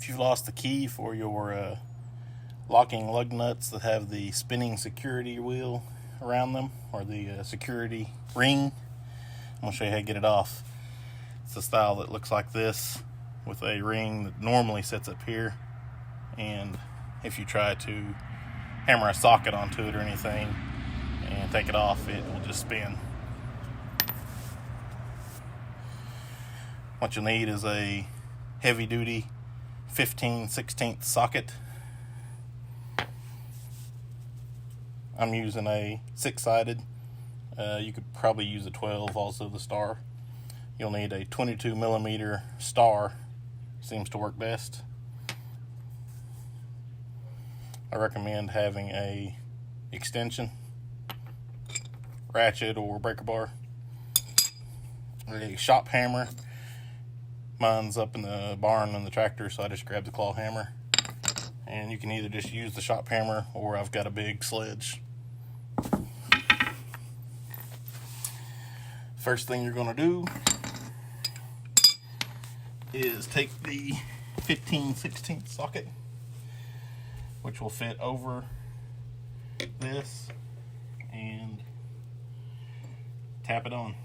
if you've lost the key for your locking lug nuts that have the spinning security wheel around them, or the security ring, I'm going to show you how to get it off. It's a style that looks like this, with a ring that normally sits up here, and if you try to hammer a socket onto it or anything and take it off, it will just spin. What you'll need is a heavy duty 15/16 socket. I'm using a 6-sided. You could probably use a 12, also the star. You'll need a 22 millimeter star, seems to work best. I recommend having a extension, ratchet, or breaker bar. A shop hammer. Mine's up in the barn on the tractor, so I just grabbed the claw hammer. And you can either just use the shop hammer, or I've got a big sledge. First thing you're going to do is take the 15/16 socket, which will fit over this, and tap it on.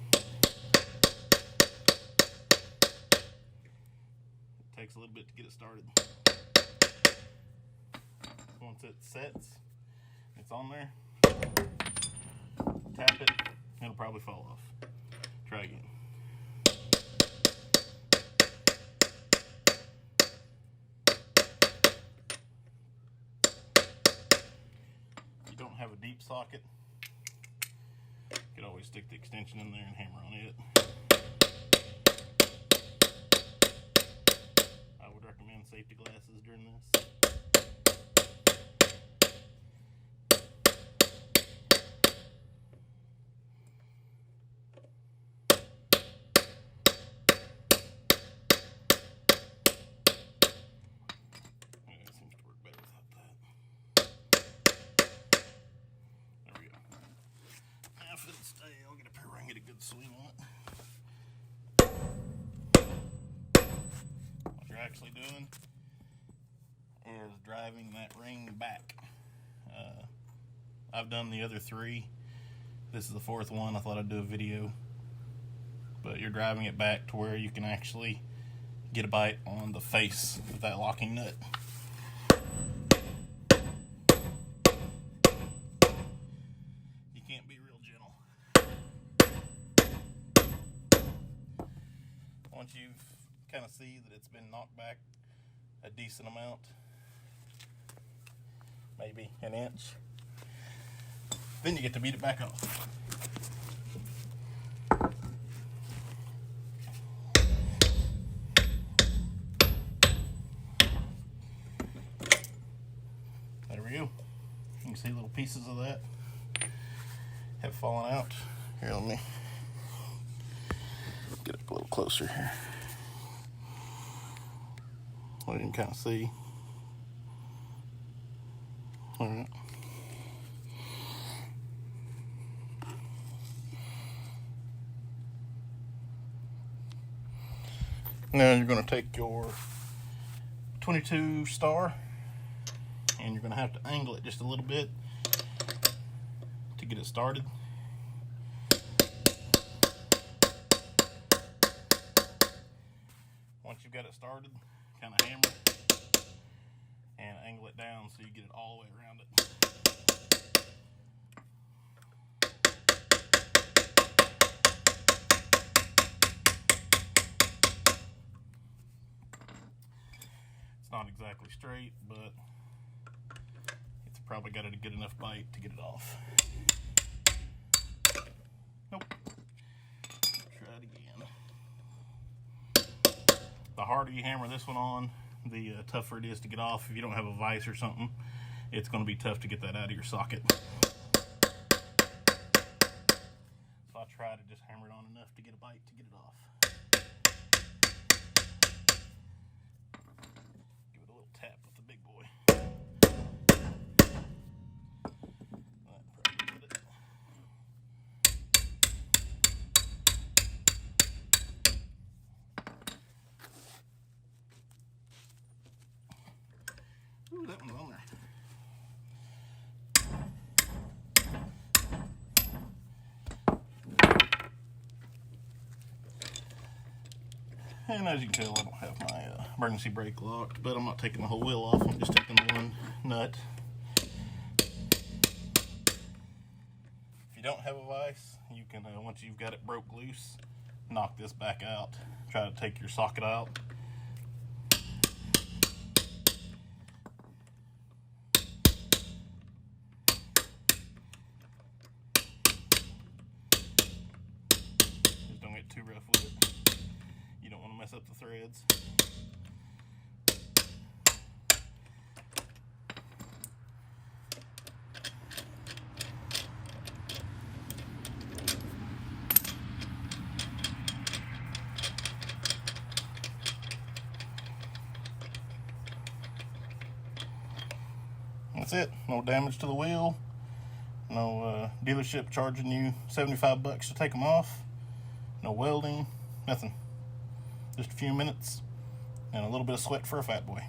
It takes a little bit to get it started. Once it sets, it's on there, tap it, it'll probably fall off. Try again. If you don't have a deep socket, you could always stick the extension in there and hammer on it. I would recommend safety glasses during this. I'll get up here and get a good swing on it. What you're actually doing is driving that ring back. I've done the other 3. This is the 4th one. I thought I'd do a video. But you're driving it back to where you can actually get a bite on the face of that locking nut. Once you kind of see that it's been knocked back a decent amount, maybe an inch, then you get to beat it back off. There we go. You can see little pieces of that have fallen out. Here, let me get up a little closer here. Well, you can kind of see. All right. Now you're going to take your 22 star, and you're going to have to angle it just a little bit to get it started. Once you've got it started, kind of hammer and angle it down so you get it all the way around it. It's not exactly straight, but it's probably got a good enough bite to get it off. Nope. Try it again. The harder you hammer this one on, the tougher it is to get off. If you don't have a vise or something, it's going to be tough to get that out of your socket. So I try to just hammer it on enough to get a bite to get it off. Give it a little tap with the big boy. That probably did it. And as you can tell, I don't have my emergency brake locked, but I'm not taking the whole wheel off. I'm just taking the one nut. If you don't have a vise, you can, once you've got it broke loose, knock this back out. Try to take your socket out. Just don't get too rough with it. You don't want to mess up the threads. That's it. No damage to the wheel. No dealership charging you $75 to take them off. No welding. Nothing. Just a few minutes and a little bit of sweat for a fat boy.